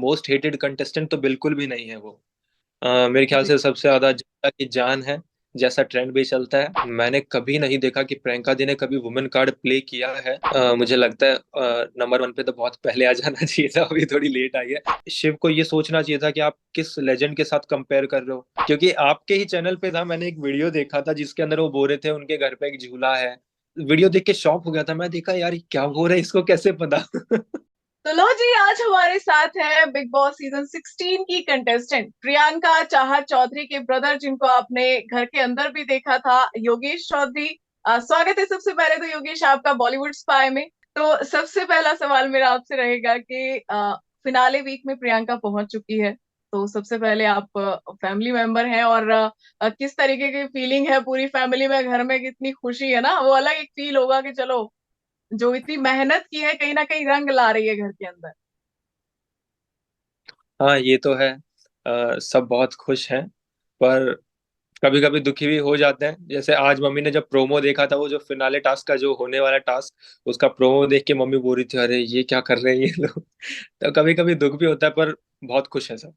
Most hated contestant तो बिल्कुल भी नहीं है वो। मेरे ख्याल जी। से सबसे ज्यादा जनता की जान है, जैसा ट्रेंड भी चलता है। मैंने कभी नहीं देखा कि प्रियंका दी ने कभी वुमेन कार्ड प्ले किया है। मुझे लगता है नंबर वन पे तो बहुत पहले आ जाना चाहिए था, अभी थोड़ी लेट आई है। शिव को ये सोचना चाहिए था कि आप किस लेजेंड के साथ कंपेयर कर रहे हो, क्योंकि आपके ही चैनल पे था, मैंने एक वीडियो देखा था जिसके अंदर वो बोल रहे थे उनके घर पे एक झूला है। वीडियो देख के शॉक हो गया था, मैं देखा यार ये क्या हो रहा है, इसको कैसे पता। तो लो जी, आज हमारे साथ है बिग बॉस सीजन 16 की कंटेस्टेंट प्रियंका चाहत चौधरी के ब्रदर, जिनको आपने घर के अंदर भी देखा था, योगेश चौधरी। स्वागत है सबसे पहले तो योगेश आपका बॉलीवुड स्पाई में। तो सबसे पहला सवाल मेरा आपसे रहेगा कि फिनाले वीक में प्रियंका पहुंच चुकी है। तो सबसे पहले आप फैमिली मेंबर हैं, और किस तरीके की फीलिंग है पूरी फैमिली में, घर में कितनी खुशी है ना, वो अलग एक फील होगा कि चलो जो इतनी मेहनत की है कहीं ना कहीं रंग ला रही है घर के अंदर। हाँ ये तो है। सब बहुत खुश हैं, पर कभी कभी दुखी भी हो जाते हैं। जैसे आज मम्मी ने जब प्रोमो देखा था, वो जो फिनाले टास्क का जो होने वाला टास्क, उसका प्रोमो देख के मम्मी बोल रही थी अरे ये क्या कर रहे हैं ये लोग। तो कभी कभी दुख भी होता है, पर बहुत खुश है सब।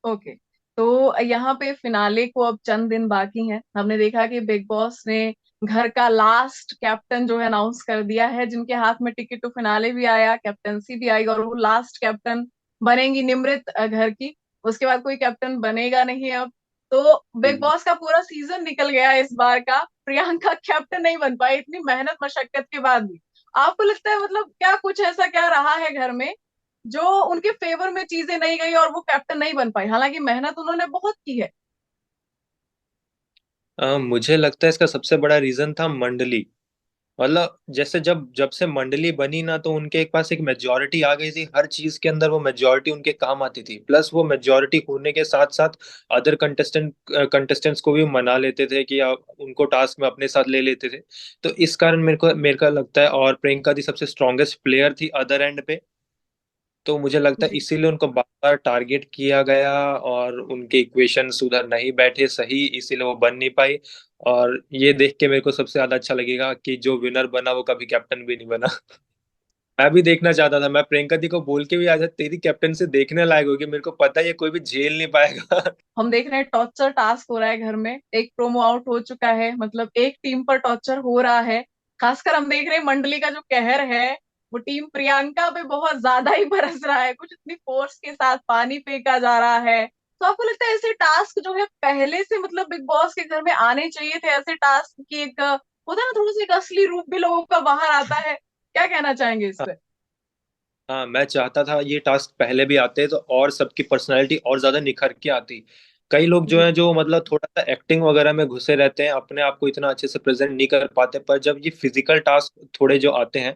ओके। तो यहाँ पे फिनाले को अब चंद दिन बाकी हैं। हमने देखा कि बिग बॉस ने घर का लास्ट कैप्टन जो है अनाउंस कर दिया है, जिनके हाथ में टिकट टू फिनाले भी आया, कैप्टंसी भी आई, और वो लास्ट कैप्टन बनेंगी निमृत घर की। उसके बाद कोई कैप्टन बनेगा नहीं अब। तो बिग हम्म। बॉस का पूरा सीजन निकल गया इस बार का, प्रियंका कैप्टन नहीं बन पाई इतनी मेहनत मशक्कत के बाद भी। आपको लगता है मतलब क्या कुछ ऐसा क्या रहा है घर में जो उनके फेवर में चीजें नहीं गई और वो कैप्टन नहीं बन पाई, हालांकि मेहनत उन्होंने बहुत की है। मुझे लगता है इसका सबसे बड़ा रीजन था मंडली। मतलब जैसे जब जब से मंडली बनी ना, तो उनके एक पास एक मेजोरिटी आ गई थी, हर चीज के अंदर वो मेजोरिटी उनके काम आती थी। प्लस वो मेजोरिटी होने के साथ साथ अदर कंटेस्टेंट्स को भी मना लेते थे कि आप उनको टास्क में अपने साथ ले लेते थे। तो इस कारण मेरे को लगता है, और प्रियंका दी सबसे स्ट्रॉन्गेस्ट प्लेयर थी अदर एंड पे। तो मुझे लगता है जी। इसीलिए उनको बार बार टारगेट किया गया, और उनके इक्वेशंस उधर नहीं बैठे सही, इसीलिए वो बन नहीं पाई। और ये देख के मेरे को सबसे ज्यादा अच्छा लगेगा कि जो विनर बना वो कभी कैप्टन भी नहीं बना। मैं भी देखना चाहता था, मैं प्रियंका दी को बोल के भी आया था तेरी कैप्टन से देखने लायक होगी, मेरे को पता है ये कोई भी झेल नहीं पाएगा। हम देख रहे हैं टॉर्चर टास्क हो रहा है घर में, एक प्रोमो आउट हो चुका है, मतलब एक टीम पर टॉर्चर हो रहा है। खासकर हम देख रहे हैं मंडली का जो कहर है वो टीम प्रियंका पे बहुत ज्यादा ही बरस रहा है, कुछ इतनी फोर्स के साथ पानी फेंका जा रहा है। तो आपको लगता है ऐसे टास्क जो है पहले से मतलब बिग बॉस के घर में आने चाहिए थे, ऐसे टास्क की एक होता है ना थोड़ा सा एक असली रूप भी लोगों का बाहर आता है, क्या कहना चाहेंगे इस पे? हाँ मैं चाहता था ये टास्क पहले भी आते तो और सबकी पर्सनालिटी और ज्यादा निखर के आती। कई लोग जो जी। हैं जो मतलब थोड़ा सा एक्टिंग वगैरह में घुसे रहते हैं, अपने आप को इतना अच्छे से प्रेजेंट नहीं कर पाते, पर जब ये फिजिकल टास्क थोड़े जो आते हैं,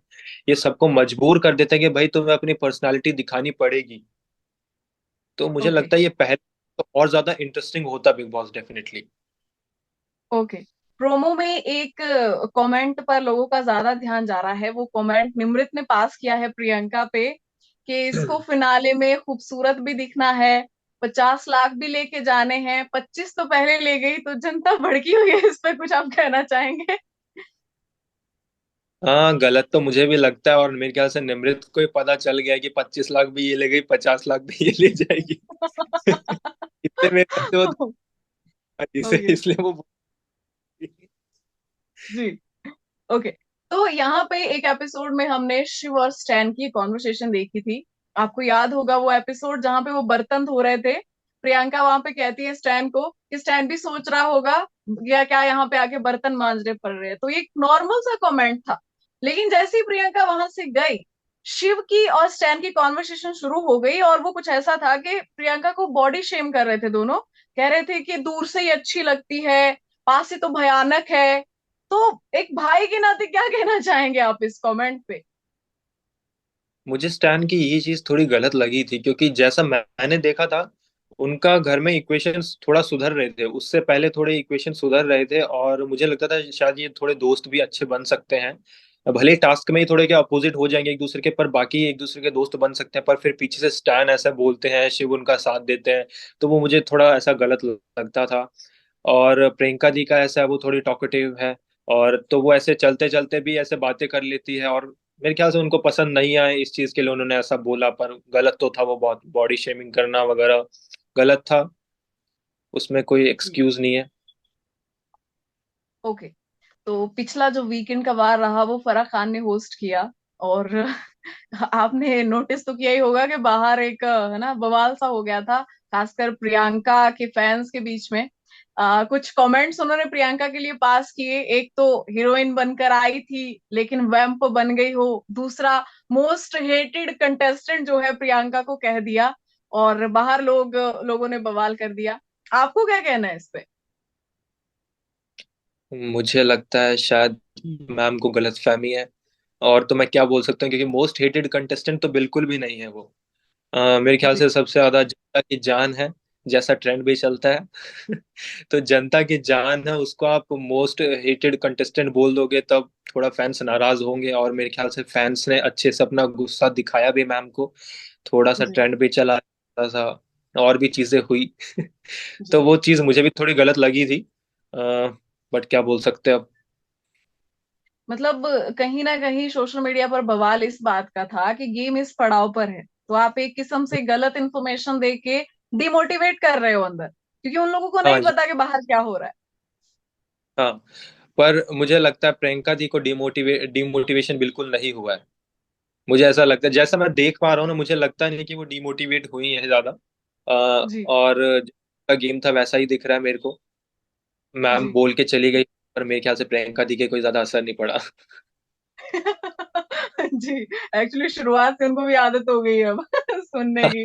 ये सबको मजबूर कर देते हैं कि भाई तुम्हें अपनी पर्सनालिटी दिखानी पड़ेगी। तो मुझे ओके। लगता है ये पहले तो और ज्यादा इंटरेस्टिंग होता big boss definitely. Okay. Promo में एक कमेंट पर लोगों का ज्यादा ध्यान जा रहा है, वो कमेंट निमृत ने पास किया है प्रियंका पे कि इसको फिनाले में खूबसूरत भी दिखना है, 50 लाख भी लेके जाने हैं, 25 तो पहले ले गई, तो जनता भड़की हुई है इस पे, कुछ आप कहना चाहेंगे? हाँ गलत तो मुझे भी लगता है, और मेरे ख्याल से निमृत को ही पता चल गया है कि 25 लाख भी ये ले गई, 50 लाख भी ये ले जाएगी। इसलिए मेरे ख्याल से वो, इसे ओके। इसलिए वो। जी। ओके। तो यहाँ पे एक एपिसोड में हमने शिव और स्टैन की कॉन्वर्सेशन देखी थी। आपको याद होगा वो एपिसोड जहाँ पे वो बर्तन धो रहे थे। प्रियंका वहां पे कहती है स्टैन को कि स्टैन भी सोच रहा होगा या क्या यहाँ पे आके बर्तन मांजने पड़ रहे हैं, तो ये एक नॉर्मल सा कमेंट था। लेकिन जैसे ही प्रियंका वहां से गई, शिव की और स्टैन की कॉन्वर्सेशन शुरू हो गई, और वो कुछ ऐसा था कि प्रियंका को बॉडी शेम कर रहे थे दोनों। कह रहे थे कि दूर से ही अच्छी लगती है, पास से तो भयानक है। तो एक भाई के नाते क्या कहना चाहेंगे आप इस कमेंट पे? मुझे स्टैन की ये चीज थोड़ी गलत लगी थी, क्योंकि जैसा मैंने देखा था, उनका घर में इक्वेशंस थोड़ा सुधर रहे थे, उससे पहले थोड़े इक्वेशन सुधर रहे थे, और मुझे लगता था शायद ये थोड़े दोस्त भी अच्छे बन सकते हैं। भले टास्क में ही थोड़े क्या अपोजिट हो जाएंगे एक दूसरे के, पर बाकी एक दूसरे के दोस्त बन सकते हैं। पर फिर पीछे से स्टैन ऐसा बोलते हैं, शिव उनका साथ देते हैं, तो वो मुझे थोड़ा ऐसा गलत लगता था। और प्रियंका दी का ऐसा है, वो थोड़ी टॉकेटिव है, और तो वो ऐसे चलते चलते भी ऐसे बातें कर लेती है, और मेरे ख्याल से उनको पसंद नहीं आए इस चीज के लिए उन्होंने ऐसा बोला, पर गलत तो था वो, बहुत बॉडी शेमिंग करना वगैरह गलत था, उसमें कोई जी। एक्सक्यूज नहीं है। ओके। तो पिछला जो वीकेंड का वार रहा वो फराह खान ने होस्ट किया। और आपने नोटिस तो किया ही होगा कि बाहर एक है ना बवाल सा हो गया था, खासकर प्रियंका के फैंस के बीच में। कुछ कमेंट्स उन्होंने प्रियंका के लिए पास किए। एक तो हीरोइन बनकर आई थी लेकिन वैम्प बन गई हो, दूसरा मोस्ट हेटेड कंटेस्टेंट जो है प्रियंका को कह दिया। और बाहर लोगों ने बवाल कर दिया। आपको क्या कहना है इस पे? मुझे लगता है शायद मैम को गलत फहमी है, और तो मैं क्या बोल सकता हूँ, क्योंकि मोस्ट हेटेड कंटेस्टेंट तो बिल्कुल भी नहीं है वो। मेरे ख्याल जी। से सबसे ज्यादा जनता की जान है, जैसा ट्रेंड भी चलता है। तो जनता की जान है, उसको आप मोस्ट हेटेड कंटेस्टेंट बोल दोगे तब थोड़ा फैंस नाराज होंगे, और मेरे ख्याल से फैंस ने अच्छे से अपना गुस्सा दिखाया भी मैम को, थोड़ा सा जी। ट्रेंड भी चला, थोड़ा सा और भी चीजें हुई। तो जी। वो चीज मुझे भी थोड़ी गलत लगी थी, बट क्या बोल सकते हैं अब। मतलब कहीं ना कहीं सोशल मीडिया पर बवाल इस बात का था कि गेम इस पड़ाव पर है, तो आप एक किस्म से गलत इंफॉर्मेशन दे के डिमोटिवेट कर रहे हो अंदर, क्योंकि उन लोगों को हाँ नहीं जी। पता कि बाहर क्या हो रहा है। हाँ, पर मुझे लगता है प्रियंका जी को डिमोटिवेशन बिल्कुल नहीं हुआ है। मुझे ऐसा लगता है, जैसा मैं देख पा रहा हूँ ना, मुझे लगता नहीं कि वो डिमोटिवेट हुई है ज्यादा। जी। और का गेम था वैसा ही दिख रहा है मेरे को। मैम जी। बोल के चली गई, पर मेरे ख्याल से प्रियंका दी के कोई ज्यादा असर नहीं पड़ा। जी। एक्चुअली शुरुआत से उनको भी आदत हो गई है अब सुनने की।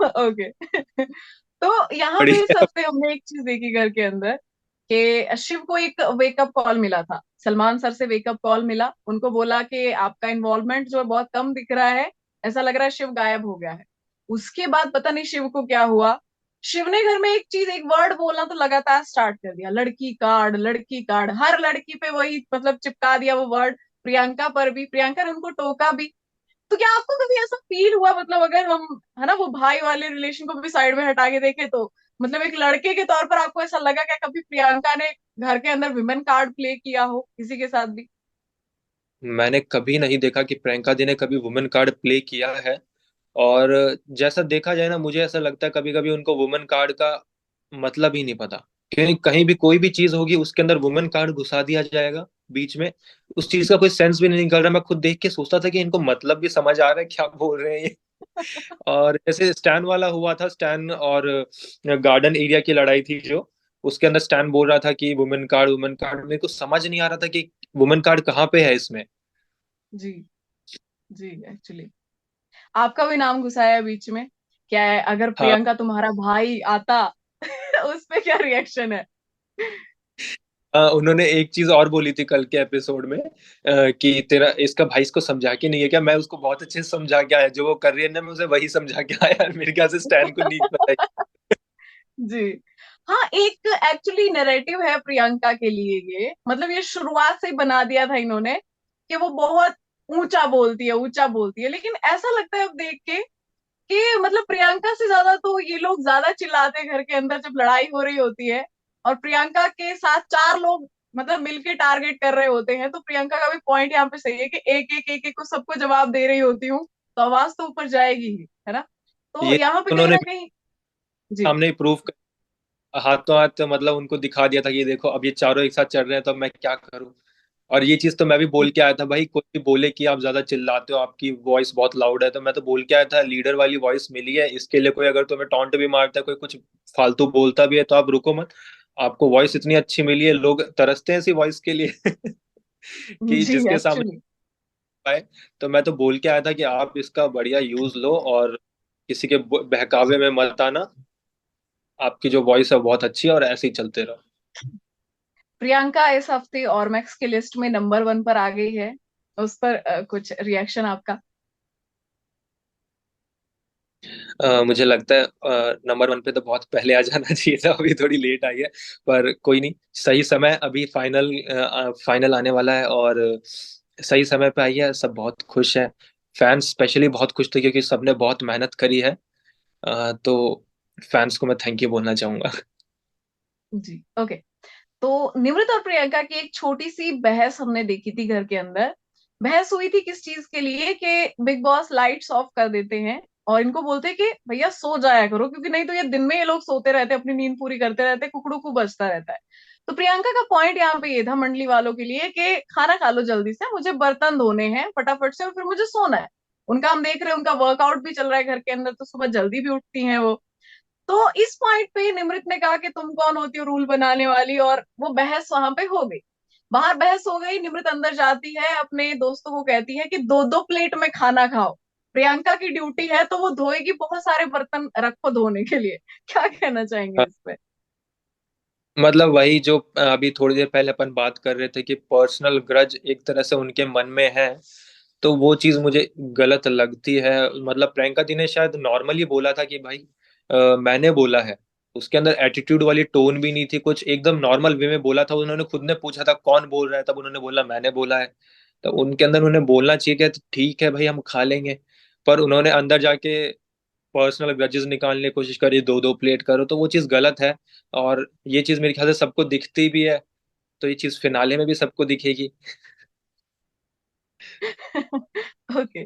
ओके। तो यहाँ पे इस बढ़िया। हफ्ते हमने एक चीज देखी घर के अंदर, कि शिव को एक वेकअप कॉल मिला था। सलमान सर से वेकअप कॉल मिला, उनको बोला कि आपका इन्वॉल्वमेंट जो है बहुत कम दिख रहा है, ऐसा लग रहा है शिव गायब हो गया है। उसके बाद पता नहीं शिव को क्या हुआ, शिव ने घर में एक चीज एक वर्ड बोलना तो लगातार स्टार्ट कर दिया, लड़की कार्ड लड़की कार्ड, हर लड़की पे वही मतलब चिपका दिया वो वर्ड। प्रियंका पर भी, प्रियंका ने उनको टोका भी। तो क्या आपको कभी ऐसा फील हुआ, मतलब अगर हम है ना वो भाई वाले रिलेशन को भी साइड में हटा के देखें तो, मतलब एक लड़के के तौर पर आपको ऐसा लगा क्या कभी प्रियंका ने घर के अंदर विमेन कार्ड प्ले किया हो किसी के साथ भी? मैंने कभी नहीं देखा कि प्रियंका दी ने कभी वुमेन कार्ड प्ले किया है। और जैसा देखा जाए ना, मुझे ऐसा लगता है कभी कभी उनको वुमेन कार्ड का मतलब ही नहीं पता, क्योंकि कहीं भी कोई भी चीज होगी उसके अंदर वुमेन कार्ड घुसा दिया जाएगा बीच में। उस चीज का कोई सेंस भी नहीं निकल रहा। मैं खुद देख के सोचता था कि इनको मतलब भी समझ आ रहा है क्या बोल रहे हैं ये। और जैसे स्टैन वाला हुआ था, स्टैन और गार्डन एरिया की लड़ाई थी जो, उसके अंदर स्टैन बोल रहा था कि वुमेन कार्ड वुमेन कार्ड, मेरे को समझ नहीं आ रहा था कि वुमेन कार्ड कहाँ पे है इसमें। जी। जी। एक्चुअली आपका भी नाम घुसाया है बीच में। क्या है अगर हाँ। प्रियंका तुम्हारा भाई आता उस पे क्या रिएक्शन है? उन्होंने एक चीज और बोली थी कल के एपिसोड में, कि तेरा इसका भाई इसको समझा के नहीं है क्या। मैं उसको बहुत अच्छे से समझा के आया, जो वो कर रही है ना मैं उसे वही समझा के आया। मेरे ख्याल से स्टैन को नहीं पता है। जी। हाँ, एक एक्चुअली नैरेटिव है प्रियंका के लिए, ये मतलब ये शुरुआत से ही बना दिया था इन्होंने कि वो बहुत ऊंचा बोलती है, ऊंचा बोलती है, लेकिन ऐसा लगता है अब देख के कि मतलब प्रियंका से ज्यादा तो ये लोग ज्यादा चिल्लाते हैं घर के अंदर जब लड़ाई हो रही होती है। और प्रियंका के साथ चार लोग मतलब मिलके टारगेट कर रहे होते हैं, तो प्रियंका का भी पॉइंट यहाँ पे सही है कि एक एक एक एक को सबको जवाब दे रही होती हूँ, तो आवाज तो ऊपर जाएगी ही, है ना? तो ये यहाँ पे कहीं उन्होंने ना कहीं। जी। सामने ही प्रूफ, हाथों हाथ मतलब उनको दिखा दिया था कि ये देखो अब ये चारों एक साथ चल रहे हैं, तो अब मैं क्या करूं। और ये चीज तो मैं भी बोल के आया था, भाई कोई भी बोले कि आप ज्यादा चिल्लाते हो, आपकी वॉइस बहुत लाउड है, तो मैं तो बोल के आया था लीडर वाली वॉइस मिली है इसके लिए। कोई अगर तुम्हें टॉन्ट भी मारता है, कोई कुछ फालतू बोलता भी है, तो आप रुको मत। आपको वॉइस इतनी अच्छी मिली है, लोग तरसते हैं ऐसी वॉइस के लिए। कि जी। जिसके सामने एक्चुअली पाए। तो मैं तो बोल के आया था कि आप इसका बढ़िया यूज लो, और किसी के बहकावे में मत आना। आपकी जो वॉइस है बहुत अच्छी है, और ऐसे ही चलते रहो। प्रियंका इस हफ्ते और मैक्स की लिस्ट में नंबर वन पर आ गई है। उस पर कुछ रिएक्शन आपका? मुझे लगता है नंबर वन पे तो बहुत पहले आ जाना चाहिए था, अभी थोड़ी लेट आई है। पर कोई नहीं, सही समय अभी फाइनल, फाइनल आने वाला है, और सही समय पे आई है, सब बहुत खुश हैं। फैंस स्पेशली बहुत खुश थे क्योंकि सबने बहुत मेहनत करी है। तो फैंस को मैं थैंक यू बोलना चाहूंगा। जी। ओके। तो निमृत और प्रियंका की एक छोटी सी बहस हमने देखी थी घर के अंदर, बहस हुई थी किस चीज के लिए कि बिग बॉस लाइट्स ऑफ कर देते हैं और इनको बोलते हैं कि भैया सो जाया करो, क्योंकि नहीं तो ये दिन में ये लोग सोते रहते हैं, अपनी नींद पूरी करते रहते हैं, कुकड़ू को बजता रहता है। तो प्रियंका का पॉइंट यहाँ पे ये था मंडली वालों के लिए कि खाना खा लो जल्दी से, मुझे बर्तन धोने हैं फटाफट से और फिर मुझे सोना है। उनका हम देख रहे हैं, उनका वर्कआउट भी चल रहा है घर के अंदर, तो सुबह जल्दी भी उठती हैं वो। तो इस पॉइंट पे निमृत ने कहा कि तुम कौन होती हो रूल बनाने वाली, और वो बहस वहां पे हो गई। बाहर बहस हो गई, निमृत अंदर जाती है, अपने दोस्तों को कहती है कि दो दो प्लेट में खाना खाओ, प्रियंका की ड्यूटी है तो वो धोएगी, बहुत सारे बर्तन रखो धोने के लिए। क्या कहना चाहेंगे इस पे? मतलब वही जो अभी थोड़ी देर पहले अपन बात कर रहे थे कि पर्सनल ग्रज एक तरह से उनके मन में है, तो वो चीज मुझे गलत लगती है। मतलब प्रियंका दी ने शायद नॉर्मली बोला था कि भाई मैंने बोला है। उसके अंदर एटीट्यूड वाली टोन भी नहीं थी, कुछ एकदम नॉर्मल वे में बोला था। उन्होंने खुद ने पूछा था कौन बोल रहा है, तब उन्होंने बोला मैंने बोला है। तो उनके अंदर उन्हें बोलना चाहिए कि ठीक है भाई हम खा लेंगे। पर उन्होंने अंदर जाके पर्सनल ग्रजेस निकालने की कोशिश करी, दो दो प्लेट करो, तो वो चीज़ गलत है। और ये चीज़ मेरे ख्याल से सबको दिखती भी है, तो ये चीज़ फिनाले में भी सबको दिखेगी। ओके।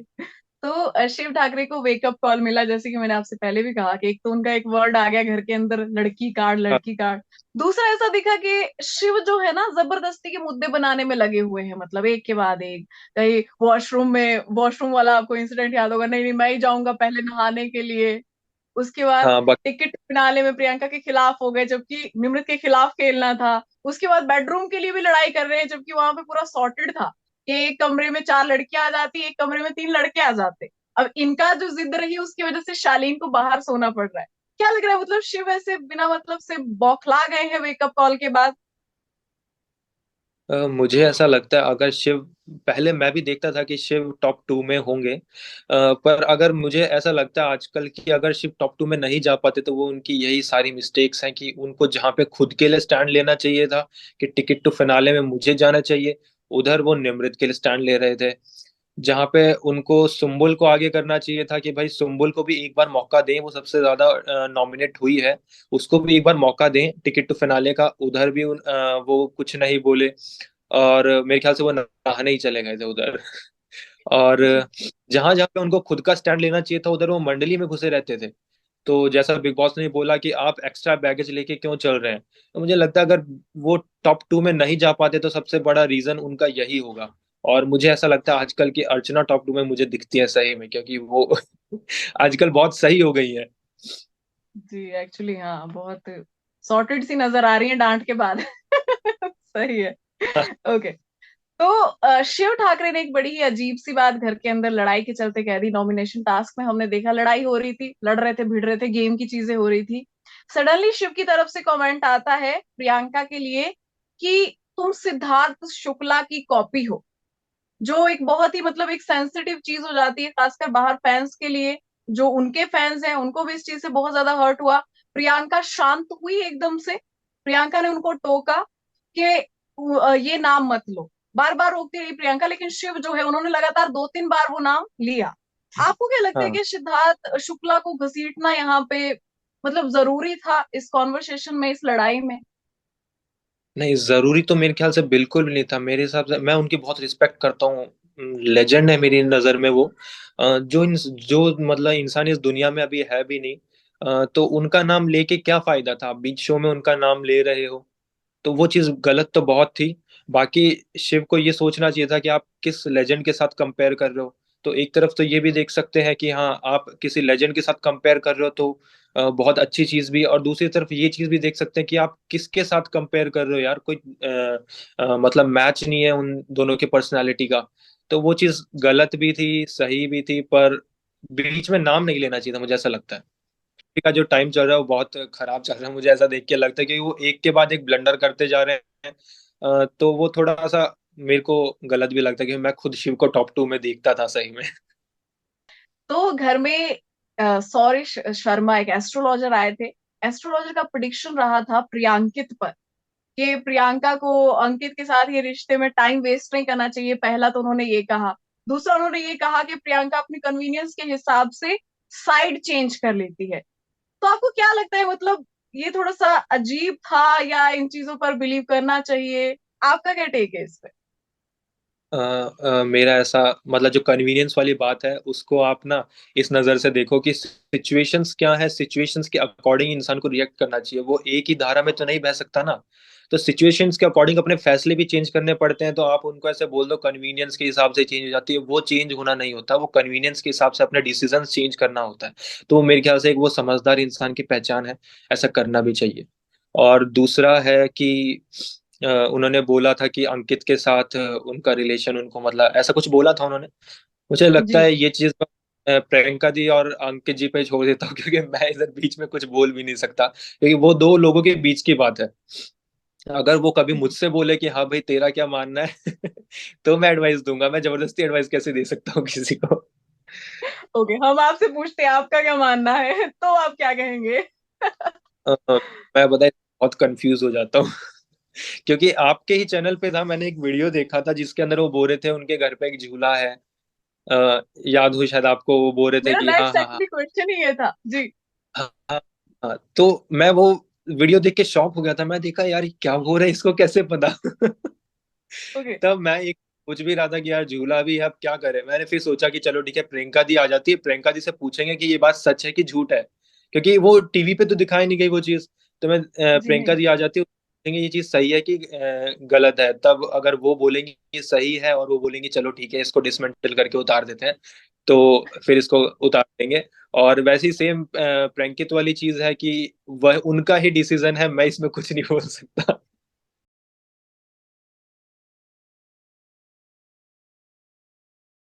तो शिव ठाकरे को वेकअप कॉल मिला, जैसे कि मैंने आपसे पहले भी कहा कि एक तो उनका एक वर्ड आ गया घर के अंदर, लड़की कार्ड हाँ। लड़की कार्ड। दूसरा ऐसा दिखा कि शिव जो है ना जबरदस्ती के मुद्दे बनाने में लगे हुए हैं, मतलब एक के बाद एक। कहीं वॉशरूम में, वॉशरूम वाला आपको इंसिडेंट याद होगा, नहीं नहीं मैं ही जाऊंगा पहले नहाने के लिए। उसके बाद हाँ टिकट फिनाले में प्रियंका के खिलाफ हो गए, जबकि निमृत के खिलाफ खेलना था। उसके बाद बेडरूम के लिए भी लड़ाई कर रहे हैं, जबकि वहां पे पूरा सॉर्टेड था कि एक कमरे में चार लड़कियां आ जाती, एक कमरे में तीन लड़के आ जाते। अब इनका जो जिद रही उसकी वजह से शालीन को बाहर सोना पड़ रहा है। क्या लग रहा है, मतलब शिव ऐसे बिना मतलब से बौखला गए हैं वेकअप कॉल के बाद? मुझे ऐसा लगता है अगर शिव, पहले मैं भी देखता था कि शिव टॉप टू में होंगे, पर अगर मुझे ऐसा लगता है आजकल कि अगर शिव टॉप टू में नहीं जा पाते तो वो उनकी यही सारी मिस्टेक्स हैं कि उनको जहाँ पे खुद के लिए स्टैंड लेना चाहिए था कि टिकट टू फिनाले में मुझे जाना चाहिए, उधर वो निमृत के लिए स्टैंड ले रहे थे। जहाँ पे उनको सुम्बुल को आगे करना चाहिए था कि भाई सुम्बुल को भी एक बार मौका दें, वो सबसे ज्यादा नॉमिनेट हुई है, उसको भी एक बार मौका दें टिकट टू फिनाले का, उधर भी वो कुछ नहीं बोले। और मेरे ख्याल से वो नहाने ही चले गए थे उधर। और जी। जहां जहां पे उनको खुद का स्टैंड लेना चाहिए था उधर वो मंडली में घुसे रहते थे। तो जैसा बिग बॉस ने बोला कि आप एक्स्ट्रा बैगेज लेके क्यों चल रहे हैं, तो मुझे लगता है अगर वो टॉप टू में नहीं जा पाते तो सबसे बड़ा रीजन उनका यही होगा। और मुझे ऐसा लगता है आजकल की अर्चना टॉप टू में मुझे दिखती है सही में, क्योंकि वो आजकल बहुत सही हो गई है। जी एक्चुअली हाँ, बहुत सॉर्टेड सी नजर आ रही है डांट के बाद। सही है। ओके। तो शिव ठाकरे ने एक बड़ी ही अजीब सी बात घर के अंदर लड़ाई के चलते कह दी। नॉमिनेशन टास्क में हमने देखा लड़ाई हो रही थी, लड़ रहे थे, भिड़ रहे थे, गेम की चीजें हो रही थी। सडनली शिव की तरफ से कमेंट आता है प्रियंका के लिए कि तुम सिद्धार्थ शुक्ला की कॉपी हो, जो एक बहुत ही मतलब एक सेंसिटिव चीज हो जाती है, खासकर बाहर फैंस के लिए। जो उनके फैंस हैं उनको भी इस चीज से बहुत ज्यादा हर्ट हुआ। प्रियंका शांत हुई एकदम से। प्रियंका ने उनको टोका कि ये नाम मत लो। बार बार रोकती रही प्रियंका, लेकिन शिव जो है उन्होंने लगातार दो तीन बार वो नाम लिया। आपको क्या लगता है हाँ। कि सिद्धार्थ शुक्ला को घसीटना यहाँ पे मतलब जरूरी था इस कॉन्वर्सेशन में, इस लड़ाई में? नहीं, जरूरी तो मेरे ख्याल से बिल्कुल भी नहीं था। मेरे हिसाब से मैं उनकी बहुत रिस्पेक्ट करता हूँ, लेजेंड है मेरी नज़र में वो। जो मतलब इंसान इस दुनिया में अभी है भी नहीं, तो उनका नाम लेके क्या फायदा था, आप बीच शो में उनका नाम ले रहे हो, तो वो चीज गलत तो बहुत थी। बाकी शिव को ये सोचना चाहिए था कि आप किस लेजेंड के साथ कंपेयर कर रहे हो। तो एक तरफ तो ये भी देख सकते हैं कि हाँ आप किसी लेजेंड के साथ कंपेयर कर रहे हो, तो बहुत अच्छी चीज भी है। और दूसरी तरफ ये चीज भी देख सकते हैं कि आप किसके साथ कंपेयर कर रहे हो यार, कोई मतलब मैच नहीं है उन दोनों की पर्सनालिटी का। तो वो चीज गलत भी थी, सही भी थी, पर बीच में नाम नहीं लेना चाहिए था, मुझे ऐसा लगता है। का जो टाइम चल रहा है वो बहुत खराब चल रहा है, मुझे ऐसा देख के लगता है कि वो एक के बाद एक ब्लंडर करते जा रहे हैं। तो वो थोड़ा सा मेरे को गलत भी लगता है कि मैं खुद शिव को टॉप टू में देखता था सही में। तो घर में सौरिश शर्मा एक एस्ट्रोलॉजर आए थे। एस्ट्रोलॉजर का प्रिडिक्शन रहा था प्रियांकित पर, कि प्रियंका को अंकित के साथ ये रिश्ते में टाइम वेस्ट नहीं करना चाहिए। पहला तो उन्होंने ये कहा। दूसरा उन्होंने ये कहा कि प्रियंका अपनी कन्वीनियंस के हिसाब से साइड चेंज कर लेती है। तो आपको क्या लगता है, मतलब ये थोड़ा सा अजीब था या इन चीजों पर बिलीव करना चाहिए? आपका क्या टेक है इस पे? मेरा ऐसा मतलब जो कन्वीनियंस वाली बात है उसको आप ना इस नज़र से देखो कि सिचुएशंस क्या है, सिचुएशंस के अकॉर्डिंग इंसान को रिएक्ट करना चाहिए, वो एक ही धारा में तो नहीं बह सकता ना। तो सिचुएशंस के अकॉर्डिंग अपने फैसले भी चेंज करने पड़ते हैं, तो आप उनको ऐसे बोल दो कन्वीनियंस के हिसाब से चेंज हो जाती है, वो चेंज होना नहीं होता, वो कन्वीनियंस के हिसाब से अपने डिसीजन चेंज करना होता है। तो मेरे ख्याल से एक वो समझदार इंसान की पहचान है, ऐसा करना भी चाहिए। और दूसरा है कि उन्होंने बोला था कि अंकित के साथ उनका रिलेशन उनको मतलब ऐसा कुछ बोला था उन्होंने। मुझे लगता जी है ये चीज मैं प्रियंका दी और अंकित जी पे छोड़ देता हूँ, क्योंकि मैं इधर बीच में कुछ बोल भी नहीं सकता, क्योंकि वो दो लोगों के बीच की बात है। अगर वो कभी जी। मुझसे बोले कि हाँ भाई तेरा क्या मानना है तो मैं एडवाइस दूंगा, मैं जबरदस्ती एडवाइस कैसे दे सकता हूँ किसी को। ओके, हम आपसे पूछते हैं आपका क्या मानना है तो आप क्या कहेंगे? मैं बताए बहुत कंफ्यूज हो जाता हूँ क्योंकि आपके ही चैनल पे था, मैंने एक वीडियो देखा था जिसके अंदर वो बोल रहे थे उनके घर पे एक झूला है। याद हो शायद आपको, वो बोल रहे थे मेरा कि हाँ नेक्स्ट हाँ हाँ एक्चुअली क्वेश्चन ही ये था जी। हाँ हाँ हाँ। तो मैं वो वीडियो देख के शॉक हो गया था, मैं देखा यार ये क्या हो रहा है, इसको कैसे पता ओके। तब मैं एक सोच भी रहा था कि यार झूला भी है, अब क्या करें। मैंने फिर सोचा कि चलो ठीक है, प्रियंका दी आ जाती है, प्रियंका दी से पूछेंगे कि ये बात सच है कि झूठ है, क्योंकि वो टीवी पे तो दिखाई नहीं गई वो चीज। तो मैं जी प्रियंका नहीं। दी आ जाती है, पूछेंगे ये चीज सही है कि गलत है। तब अगर वो बोलेंगी ये सही है और वो बोलेंगी चलो ठीक है इसको डिसमेंटल करके उतार देते हैं, तो फिर इसको उतार देंगे। और वैसी सेम प्रैंकित वाली चीज है कि वह उनका ही डिसीजन है, मैं इसमें कुछ नहीं बोल सकता।